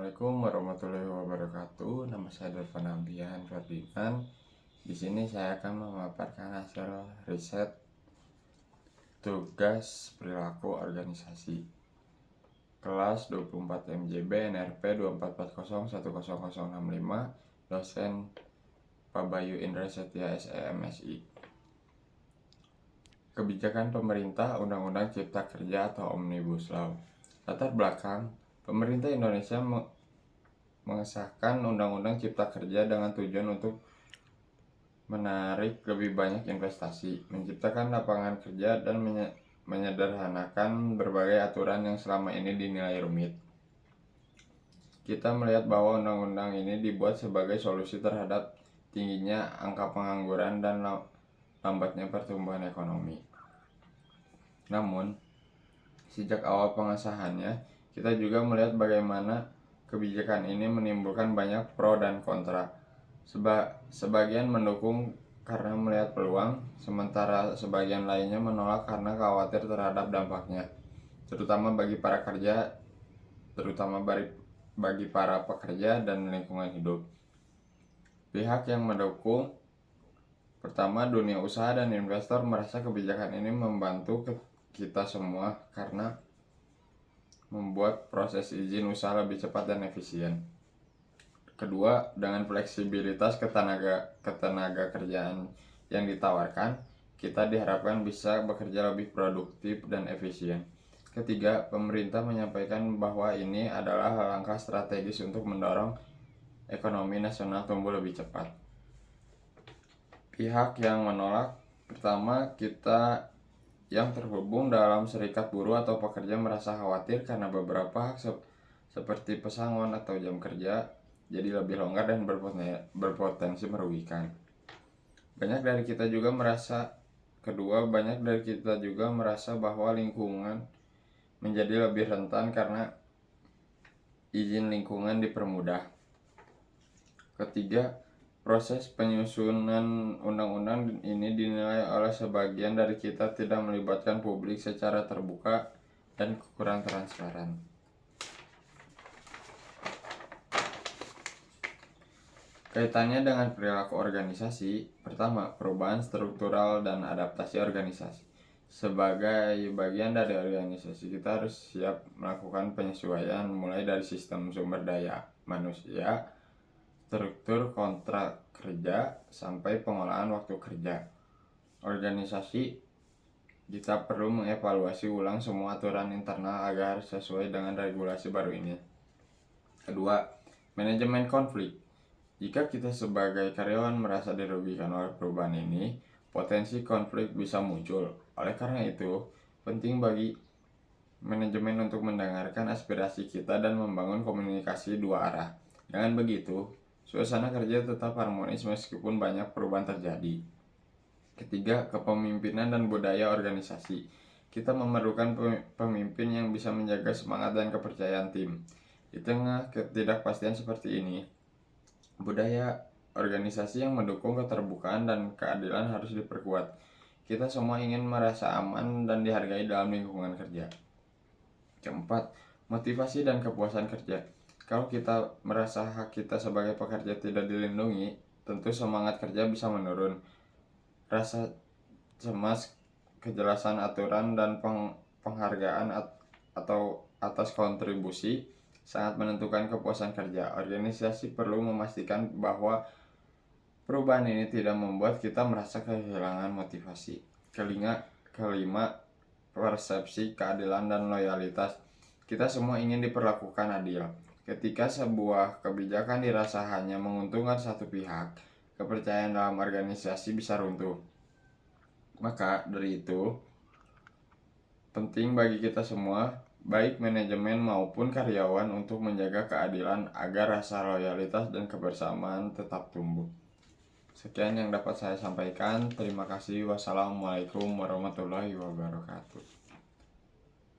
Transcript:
Assalamualaikum warahmatullahi wabarakatuh. Nama saya Delvan Ambian Ferdinand. Di sini saya akan memaparkan hasil riset tugas perilaku organisasi kelas 24 MJB NRP 2440100065, dosen Pak Bayu Indra Setia SEMSI. Kebijakan pemerintah Undang-Undang Cipta Kerja atau Omnibus Law. Latar belakang, pemerintah Indonesia mengesahkan Undang-Undang Cipta Kerja dengan tujuan untuk menarik lebih banyak investasi, menciptakan lapangan kerja, dan menyederhanakan berbagai aturan yang selama ini dinilai rumit. Kita melihat bahwa undang-undang ini dibuat sebagai solusi terhadap tingginya angka pengangguran dan lambatnya pertumbuhan ekonomi. Namun, sejak awal pengesahannya, kita juga melihat bagaimana kebijakan ini menimbulkan banyak pro dan kontra. Sebagian mendukung karena melihat peluang, sementara sebagian lainnya menolak karena khawatir terhadap dampaknya, terutama bagi para pekerja dan lingkungan hidup. Pihak yang mendukung, pertama, dunia usaha dan investor merasa kebijakan ini membantu kita semua karena membuat proses izin usaha lebih cepat dan efisien. Kedua, dengan fleksibilitas ketenaga kerjaan yang ditawarkan, kita diharapkan bisa bekerja lebih produktif dan efisien. Ketiga, pemerintah menyampaikan bahwa ini adalah langkah strategis untuk mendorong ekonomi nasional tumbuh lebih cepat. Pihak yang menolak, pertama, kita yang terhubung dalam serikat buruh atau pekerja merasa khawatir karena beberapa hak seperti pesangon atau jam kerja jadi lebih longgar dan berpotensi merugikan. Banyak dari kita juga merasa bahwa lingkungan menjadi lebih rentan karena izin lingkungan dipermudah. Ketiga, proses penyusunan undang-undang ini dinilai oleh sebagian dari kita tidak melibatkan publik secara terbuka dan kurang transparan. Kaitannya dengan perilaku organisasi, pertama, perubahan struktural dan adaptasi organisasi. Sebagai bagian dari organisasi, kita harus siap melakukan penyesuaian mulai dari sistem sumber daya manusia, struktur kontrak kerja, sampai pengolahan waktu kerja. Organisasi kita perlu mengevaluasi ulang semua aturan internal agar sesuai dengan regulasi baru ini. Kedua, manajemen konflik. Jika kita sebagai karyawan merasa dirugikan oleh perubahan ini, potensi konflik bisa muncul. Oleh karena itu, penting bagi manajemen untuk mendengarkan aspirasi kita dan membangun komunikasi dua arah. Dengan begitu, suasana kerja tetap harmonis meskipun banyak perubahan terjadi. Ketiga, kepemimpinan dan budaya organisasi. Kita memerlukan pemimpin yang bisa menjaga semangat dan kepercayaan tim. Di tengah ketidakpastian seperti ini, budaya organisasi yang mendukung keterbukaan dan keadilan harus diperkuat. Kita semua ingin merasa aman dan dihargai dalam lingkungan kerja. Keempat, motivasi dan kepuasan kerja. Kalau kita merasa hak kita sebagai pekerja tidak dilindungi, tentu semangat kerja bisa menurun. Rasa cemas, kejelasan aturan, dan penghargaan atau atas kontribusi sangat menentukan kepuasan kerja. Organisasi perlu memastikan bahwa perubahan ini tidak membuat kita merasa kehilangan motivasi. Kelima, persepsi keadilan dan loyalitas. Kita semua ingin diperlakukan adil. Ketika sebuah kebijakan dirasa hanya menguntungkan satu pihak, kepercayaan dalam organisasi bisa runtuh. Maka dari itu, penting bagi kita semua, baik manajemen maupun karyawan, untuk menjaga keadilan agar rasa loyalitas dan kebersamaan tetap tumbuh. Sekian yang dapat saya sampaikan. Terima kasih. Wassalamualaikum warahmatullahi wabarakatuh.